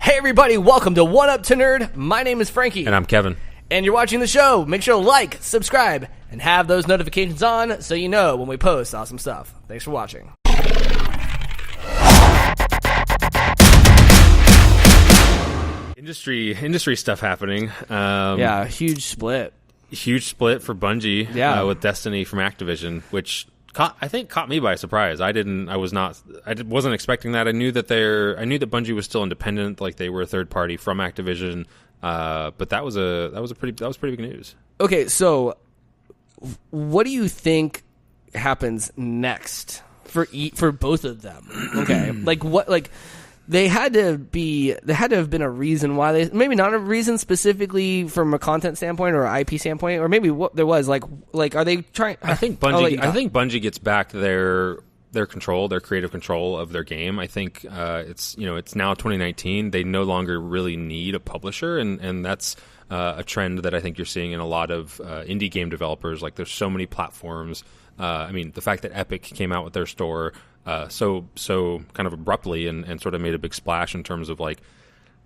Hey everybody, welcome to One Up to Nerd. My name is Frankie. And I'm Kevin. And you're watching the show. Make sure to like, subscribe, and have those notifications on so you know when we post awesome stuff. Thanks for watching. Industry stuff happening. Yeah, huge split. Huge split for Bungie with Destiny from Activision, which I think caught me by surprise. I wasn't expecting that. I knew that Bungie was still independent, like they were a third party from Activision. But that was pretty big news. Okay, so what do you think happens next for both of them? Okay, They had to have been a reason why maybe not a reason specifically from a content standpoint or an IP standpoint, or maybe what there was like are they trying? I think Bungie gets back their control, their creative control of their game. I think it's now 2019. They no longer really need a publisher, and that's a trend that I think you're seeing in a lot of indie game developers. Like there's so many platforms. The fact that Epic came out with their store so kind of abruptly and sort of made a big splash in terms of like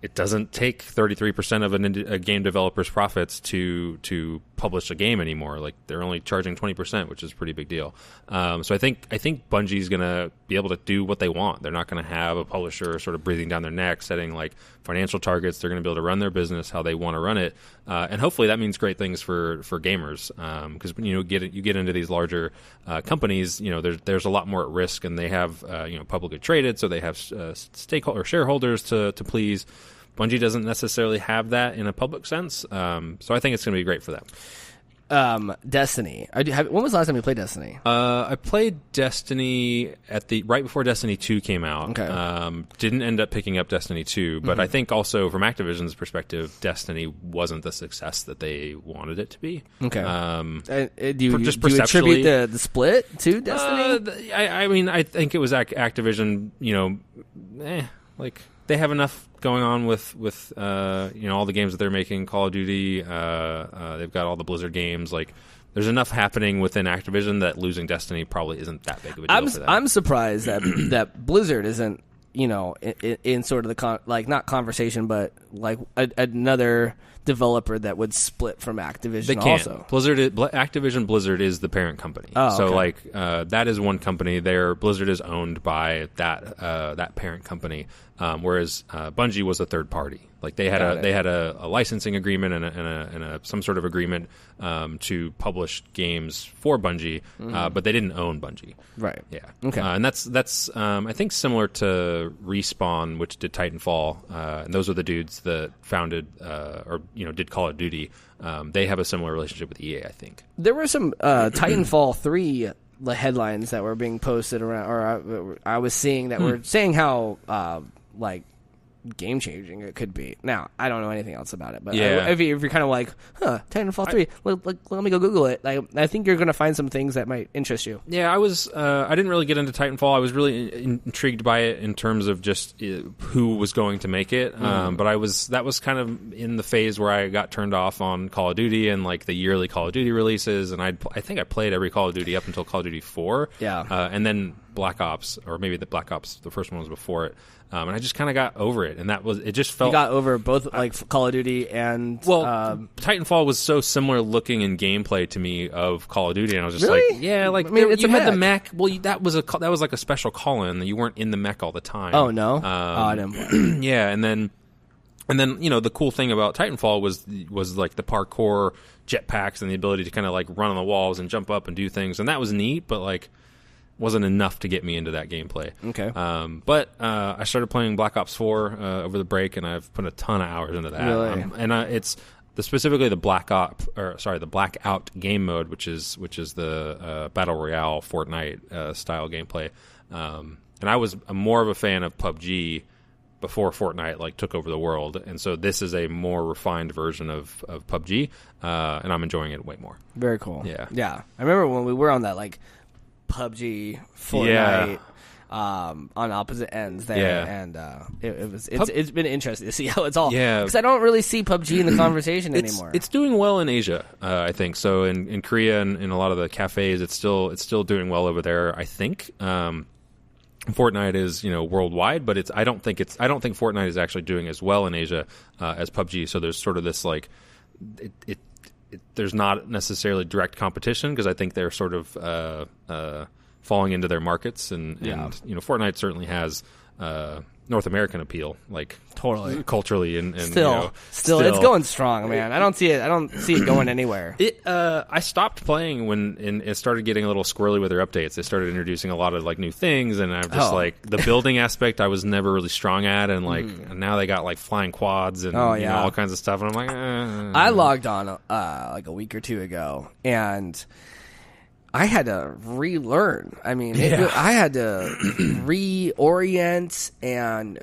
it doesn't take 33% of a game developer's profits to publish a game anymore. Like they're only charging 20%, which is a pretty big deal. So I think Bungie's going to be able to do what they want. They're not going to have a publisher sort of breathing down their neck, setting like financial targets. They're going to be able to run their business how they want to run it, and hopefully that means great things for gamers. Because when you get into these larger companies, there's a lot more at risk, and they have publicly traded, so they have stakeholder shareholders to please. Bungie doesn't necessarily have that in a public sense, so I think it's going to be great for them. Destiny. When was the last time you played Destiny? I played Destiny right before Destiny 2 came out. Okay. Didn't end up picking up Destiny 2, but I think also from Activision's perspective, Destiny wasn't the success that they wanted it to be. Okay. Do you attribute the split to Destiny? I think it was Activision. They have enough going on with all the games that they're making. Call of Duty, they've got all the Blizzard games. Like, there's enough happening within Activision that losing Destiny probably isn't that big of a deal for them. I'm surprised that Blizzard isn't in sort of the not conversation, but like another developer that would split from Activision. They can. Also. Activision Blizzard is the parent company. Oh, so okay. that is one company. Blizzard is owned by that parent company, whereas Bungie was a third party. Like they had a licensing agreement and some sort of agreement to publish games for Bungie, but they didn't own Bungie. Right. Yeah. Okay. And that's I think similar to Respawn, which did Titanfall, and those are the dudes that founded did Call of Duty. They have a similar relationship with EA, I think. There were some Titanfall 3 headlines that were being posted around, or I was seeing that were saying how game changing it could be. Now I don't know anything else about it, but if you're kind of like, Titanfall 3, let me go Google it. I think you're going to find some things that might interest you. Yeah, I didn't really get into Titanfall. I was really intrigued by it in terms of just who was going to make it. But that was kind of in the phase where I got turned off on Call of Duty and like the yearly Call of Duty releases, and I think I played every Call of Duty up until Call of Duty 4. Yeah, and then Black Ops, or maybe the Black Ops, the first one was before it. And I just kind of got over it, and it just felt... You got over both, Call of Duty and... Titanfall was so similar looking in gameplay to me of Call of Duty, and I was just really? like, yeah, like, it's you had mech. the mech. Well, that was like a special call-in. You weren't in the mech all the time. Oh, no? I didn't play. Yeah, and then the cool thing about Titanfall was like the parkour jetpacks and the ability to kind of like run on the walls and jump up and do things, and that was neat, but like... wasn't enough to get me into that gameplay. Okay. But I started playing Black Ops 4 over the break, and I've put a ton of hours into that. Really? It's specifically the the Blackout game mode, which is the Battle Royale Fortnite style gameplay. And I was more of a fan of PUBG before Fortnite took over the world, and so this is a more refined version of PUBG, and I'm enjoying it way more. Very cool. Yeah. Yeah. I remember when we were on that PUBG, Fortnite, on opposite ends there, and it's been interesting to see how it's all. Yeah, because I don't really see PUBG in the conversation anymore. It's doing well in Asia, I think. So in Korea and in a lot of the cafes, it's still doing well over there, I think. Fortnite is worldwide, but I don't think Fortnite is actually doing as well in Asia as PUBG. So there's sort of this like there's not necessarily direct competition because I think they're sort of falling into their markets, and Fortnite certainly has North American appeal, like totally culturally, and still it's going strong, man. I don't see it going anywhere. I stopped playing when it started getting a little squirrely with their updates. They started introducing a lot of like new things, and I'm just like the building aspect I was never really strong at, and like now they got like flying quads and all kinds of stuff, and I'm like, I logged on like a week or two ago, and I had to relearn. I mean, I had to reorient, and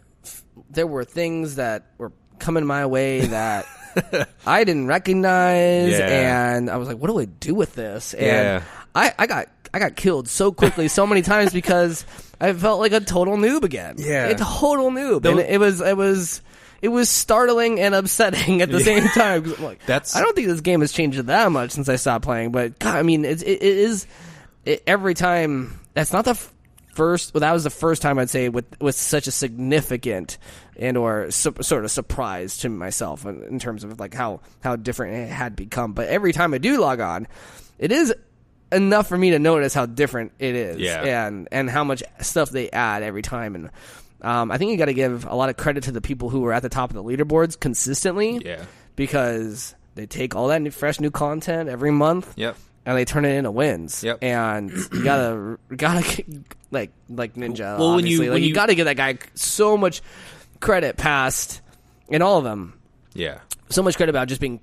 there were things that were coming my way that I didn't recognize, and I was like, "What do I do with this?" And I got killed so quickly, so many times because I felt like a total noob again. Yeah, a total noob, and it was startling and upsetting at the same time. I'm like, I don't think this game has changed that much since I stopped playing. But God, I mean, it is every time. That's not the first. Well, that was the first time I'd say with such a significant or sort of surprise to myself in terms of like how different it had become. But every time I do log on, it is enough for me to notice how different it is, and how much stuff they add every time. And I think you got to give a lot of credit to the people who are at the top of the leaderboards consistently, because they take all that fresh new content every month, and they turn it into wins. And you gotta like Ninja. Well, obviously, you got to give that guy so much credit past in all of them. So much credit about just being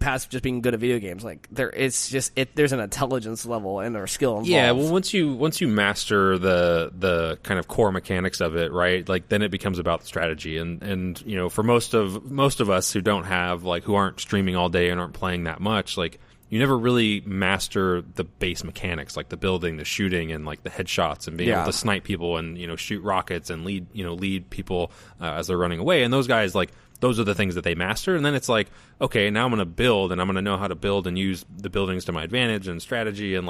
good at video games. Like there's an intelligence level and their skill involved. Yeah, well, once you master the kind of core mechanics of it, right? Like then it becomes about the strategy. And for most of us who don't have who aren't streaming all day and aren't playing that much, like you never really master the base mechanics, like the building, the shooting, and like the headshots, and being able to snipe people and shoot rockets and lead people as they're running away. And those guys those are the things that they master, and then it's like, okay, now I'm going to build, and I'm going to know how to build and use the buildings to my advantage and strategy, and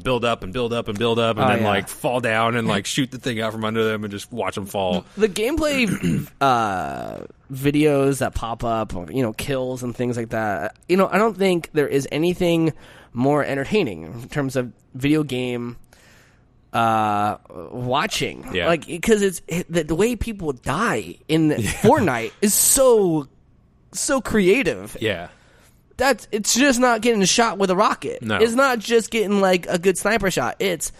build up and build up and build up, and then fall down and shoot the thing out from under them and just watch them fall. The gameplay videos that pop up, kills and things like that. I don't think there is anything more entertaining in terms of video game watching, because it's the way people die in Fortnite is so creative. It's just not getting shot with a rocket. No. It's not just getting a good sniper shot. It's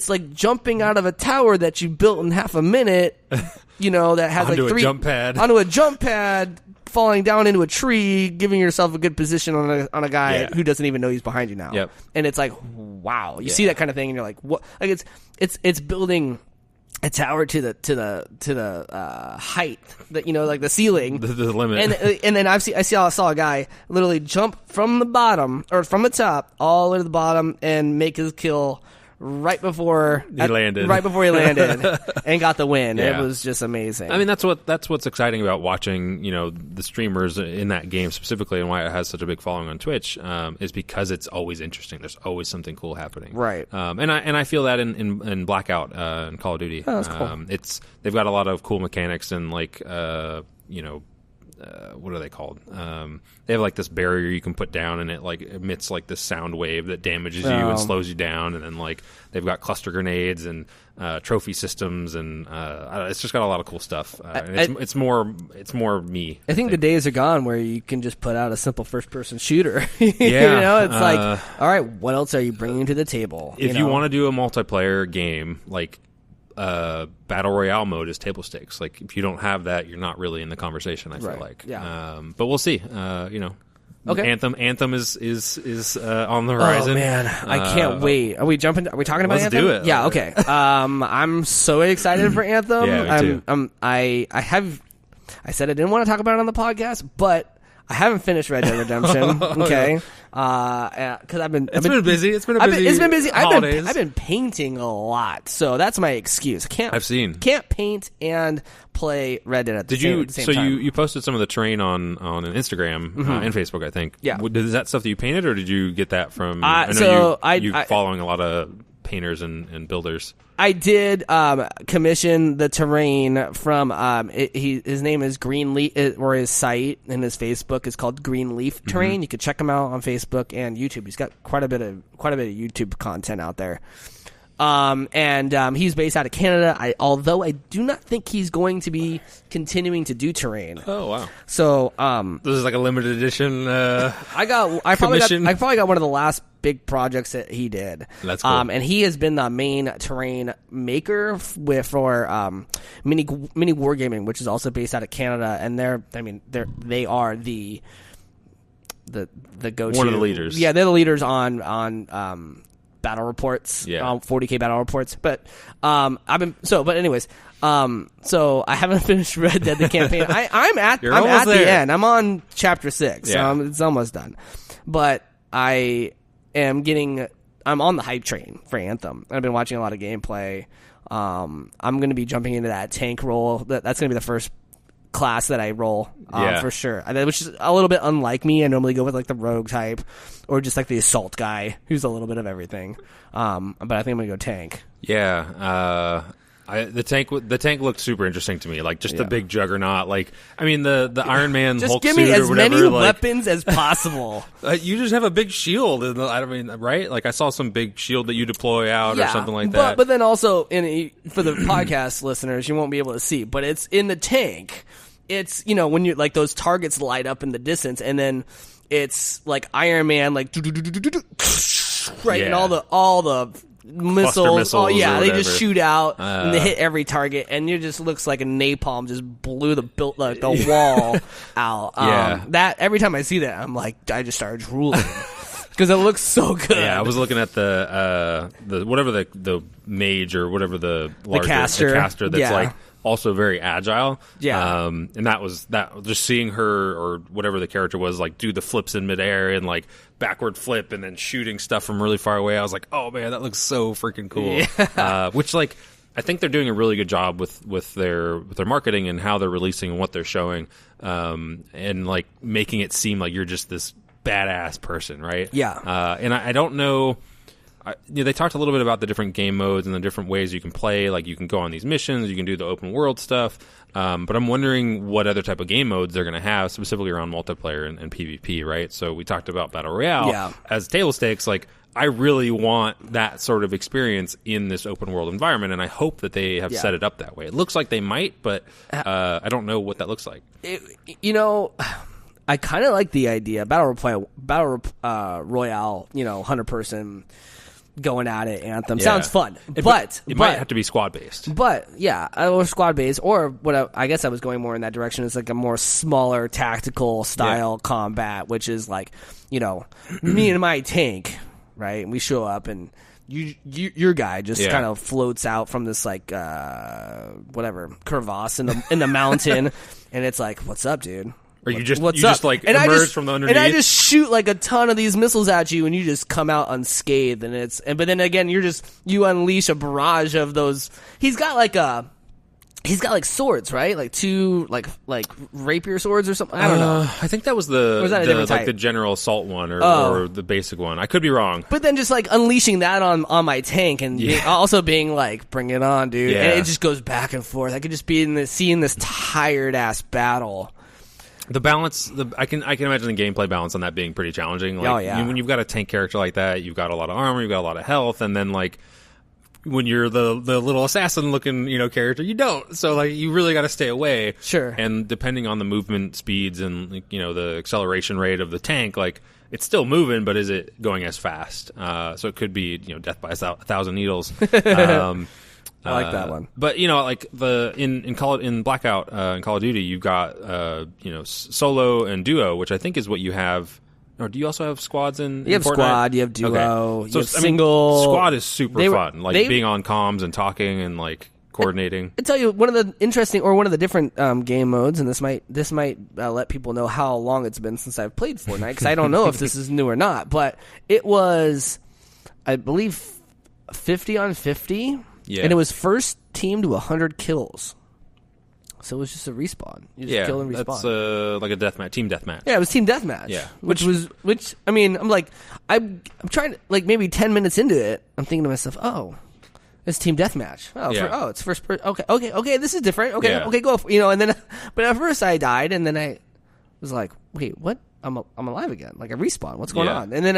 like jumping out of a tower that you built in half a minute. That has onto a jump pad, falling down into a tree, giving yourself a good position on a guy who doesn't even know he's behind you now. And it's like, wow, you see that kind of thing, and you're like, what? Like it's building a tower to the height that the ceiling, the limit. And then I saw a guy literally jump from the bottom or from the top all the way to the bottom and make his kill right before he landed and got the win. It was just amazing. I mean, that's what's exciting about watching the streamers in that game specifically, and why it has such a big following on Twitch, is because it's always interesting. There's always something cool happening, right? And I feel that in Blackout in Call of Duty. Oh, that's cool. They've got a lot of cool mechanics, and what are they called? They have this barrier you can put down, and it emits this sound wave that damages you and slows you down. And then they've got cluster grenades and trophy systems, and it's just got a lot of cool stuff. It's more me. I think the days are gone where you can just put out a simple first person shooter. It's all right, what else are you bringing to the table? If you want to do a multiplayer game, battle royale mode is table stakes. If you don't have that, you're not really in the conversation, I feel like. But we'll see. Okay. Anthem is on the horizon. Oh man, I can't wait. Are we talking about Anthem? Let's do it. Yeah, okay. I'm so excited for Anthem. Yeah, me too. I said I didn't want to talk about it on the podcast, but I haven't finished Red Dead Redemption. Okay, because I've been busy. It's been busy. I've been painting a lot, so that's my excuse. Can't paint and play Red Dead at the same time. You posted some of the terrain on an Instagram and Facebook, I think. Yeah. Is that stuff that you painted, or did you get that from? I know you're following a lot of painters and builders. I did commission the terrain from his name is Greenleaf, or his site and his Facebook is called Greenleaf Terrain. You can check him out on Facebook and YouTube. He's got quite a bit of YouTube content out there. He's based out of Canada. Although I do not think he's going to be continuing to do terrain. Oh wow! So this is like a limited edition. I probably got one of the last big projects that he did. That's cool. And he has been the main terrain maker for Mini Wargaming, which is also based out of Canada. And they are the go-to, one of the leaders. Yeah, they're the leaders on battle reports, 40K battle reports. But anyways, so I haven't finished Red Dead the campaign. I'm at the end. I'm on chapter 6. Yeah. So it's almost done. But I'm on the hype train for Anthem. I've been watching a lot of gameplay. I'm going to be jumping into that tank role. That's going to be the first class that I roll for sure, which is a little bit unlike me. I normally go with like the rogue type or just like the assault guy who's a little bit of everything. But I think I'm gonna go tank. Yeah, the tank looked super interesting to me. Like just the big juggernaut. Like I mean the Iron Man just Hulk give me suit as or whatever, many like, weapons as possible. You just have a big shield. I mean, right? Like I saw some big shield that you deploy out or something like that. But then also for the podcast listeners, you won't be able to see. But it's in the tank. It's, when you like those targets light up in the distance, and then it's like Iron Man, like right, and all the missiles, they just shoot out and they hit every target, and it just looks like a napalm just blew the wall out. That every time I see that, I'm like, I just started drooling. Because it looks so good. Yeah, I was looking at the whatever the mage or whatever the caster that's like also very agile. Yeah. And that just seeing her or whatever the character was like do the flips in midair and like backward flip and then shooting stuff from really far away. I was like, oh man, that looks so freaking cool. Yeah. Which like I think they're doing a really good job with their marketing and how they're releasing and what they're showing, and like making it seem like you're just this badass person, right? Yeah. And I don't know. They talked a little bit about the different game modes and the different ways you can play. Like you can go on these missions, you can do the open world stuff. But I'm wondering what other type of game modes they're going to have, specifically around multiplayer and PvP, right? So we talked about Battle Royale as table stakes. Like I really want that sort of experience in this open world environment, and I hope that they have set it up that way. It looks like they might, but I don't know what that looks like. I kind of like the idea Battle Royale, 100-person going at it. Anthem sounds fun, but it might have to be squad based. But or squad based, or what I guess I was going more in that direction. Is like a more smaller tactical style combat, which is like me and my tank, right? We show up and your guy just kind of floats out from this like crevasse in the mountain, and it's like, what's up, dude? Or you just like emerge from the underneath. And I just shoot like a ton of these missiles at you, and you just come out unscathed. But then again, you unleash a barrage of those. He's got like swords, right? Like two like rapier swords or something. I don't know. I think that was the general assault one or the basic one. I could be wrong. But then just like unleashing that on my tank and also being like, bring it on, dude. Yeah. And it just goes back and forth. I could just be seeing this tired ass battle. The balance, I can imagine the gameplay balance on that being pretty challenging. Like, when you've got a tank character like that, you've got a lot of armor, you've got a lot of health, and then like when you're the little assassin looking character, you don't. So like you really got to stay away. Sure. And depending on the movement speeds and the acceleration rate of the tank, like it's still moving, but is it going as fast? So it could be death by a thousand needles. I like that one. But like in Blackout in Call of Duty, you've got solo and duo, which I think is what you have. Or do you also have squads in? You have Fortnite? squad, you have duo, okay. you have single. Squad is super fun, like being on comms and talking and like coordinating. I tell you, one of the different game modes, and this might let people know how long it's been since I've played Fortnite, because I don't know if this is new or not, but it was, I believe, 50 on 50. Yeah. And it was first team to 100 kills. so it was just a respawn. You just kill and respawn. That's like a deathmatch, team deathmatch. Yeah, it was team deathmatch. Yeah, which I mean, I'm like, I'm trying to, like, maybe 10 minutes into it, I'm thinking to myself, oh, it's team deathmatch. Oh, it's first person. Okay, this is different. Okay, go. And then, but at first I died, and then I was like, wait, what? I'm alive again. Like, I respawn. What's going on? And then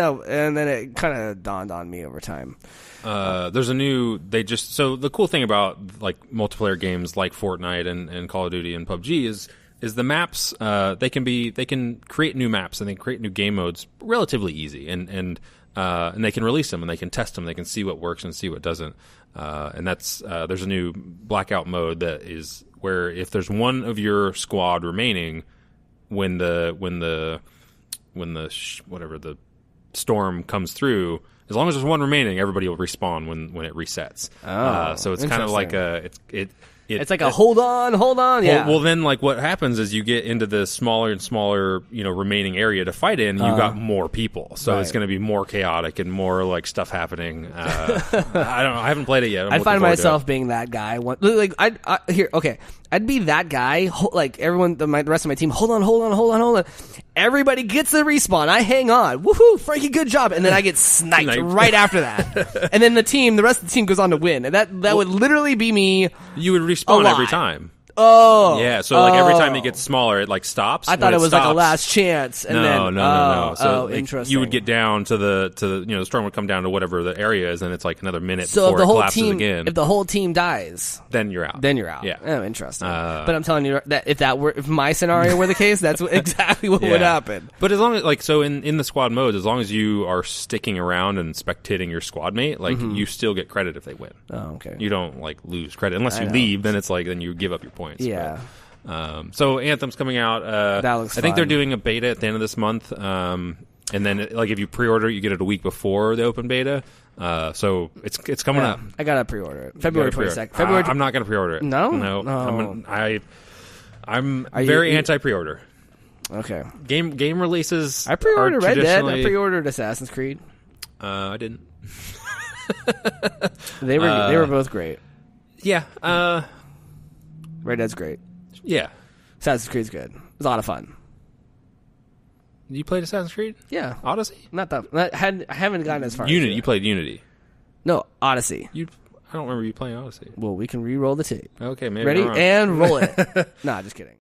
it kind of dawned on me over time. There's a new. So the cool thing about like multiplayer games like Fortnite and Call of Duty and PUBG is the maps. They can create new maps and they can create new game modes relatively easy, and they can release them and they can test them. They can see what works and see what doesn't. And that's there's a new blackout mode that is where if there's one of your squad remaining, when the storm comes through, as long as there's one remaining, everybody will respawn when it resets. So it's kind of like it's like a hold on. Yeah. Well, then, like, what happens is you get into the smaller and smaller, remaining area to fight in. You've got more people, so it's going to be more chaotic and more like stuff happening. I don't know. I haven't played it yet. I find myself being that guy. Like, I'd be that guy. Like everyone, the rest of my team. Hold on. Everybody gets the respawn. I hang on. Woohoo! Frankie, good job. And then I get sniped right after that. And then the rest of the team goes on to win. And that would literally be me. You would respawn every time. Oh. Yeah, so like every time it gets smaller, it like stops. I thought it was like a last chance. And No. So like, interesting. you would get down to the storm would come down to whatever the area is, and it's like another minute before it collapses again. If the whole team dies, then you're out. Yeah. Oh, interesting. But I'm telling you that if my scenario were the case, that's exactly what would happen. But as long as in the squad modes, as long as you are sticking around and spectating your squad mate, like you still get credit if they win. Oh, okay. You don't like lose credit unless you leave. Then it's like then you give up your points. Yeah. But, so Anthem's coming out. That looks I think fun. they're doing a beta at the end of this month. And then like if you pre-order, you get it a week before the open beta. So it's coming up. I gotta pre-order it. February 22nd. I'm not gonna pre-order it. No. I'm very anti pre-order. Okay. Game releases. I pre-ordered Red Dead. I pre-ordered Assassin's Creed. I didn't. They were both great. Yeah. Red Dead's great. Yeah. Assassin's Creed's good. It was a lot of fun. You played Assassin's Creed? Yeah. Odyssey? Not that. I haven't gotten as far. Unity. As You played Unity. No, Odyssey. I don't remember you playing Odyssey. Well, we can re-roll the tape. Okay, maybe. Ready? And roll it. Nah, just kidding.